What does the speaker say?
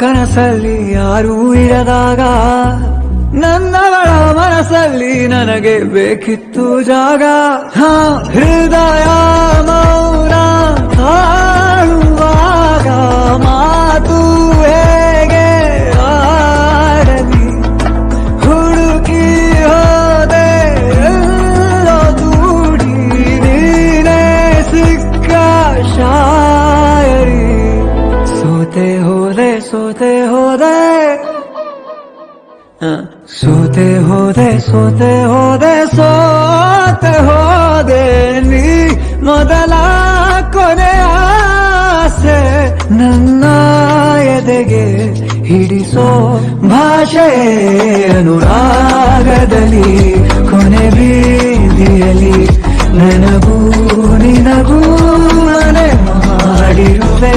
ಕನಸಲ್ಲಿ ಯಾರೂ ಇರದಾಗ ನನ್ನವಳ ಮನಸ್ಸಲ್ಲಿ ನನಗೆ ಬೇಕಿತ್ತು ಜಾಗ. ಹೃದಯ ಮೌನ ಹಾಡುವಾಗ ಮಾತು ಹೇಗೆ ಆಡಲಿ, ಹುಡುಕಿ ಹೋದೆ ಎಲ್ಲೋ ದೂಡಿ ನೀನೇ ಸಿಕ್ಕ ಶಾಯರಿ. ಸೋತೆ ಹೋದೆ ಸೋತೆ ಹೋದೆ ಸೋತೆ ಹೋದೆ ಸೋತೆ ಹೋದೆ ಸೋತೆ ಹೋದೆ ನೀ ಮೊದಲ ಕೊನೆಯ ಆಸೆ ನನ್ನ ಎದೆಗೆ ಹಿಡಿಸೋ ಭಾಷೆ ಅನುರಾಗದಲ್ಲಿ ಕೊನೆ ಬೀದಿಯಲ್ಲಿ ನನಗೂ ನಿನಗೂ ಮನೆ ಮಾಡಿರುವೆ.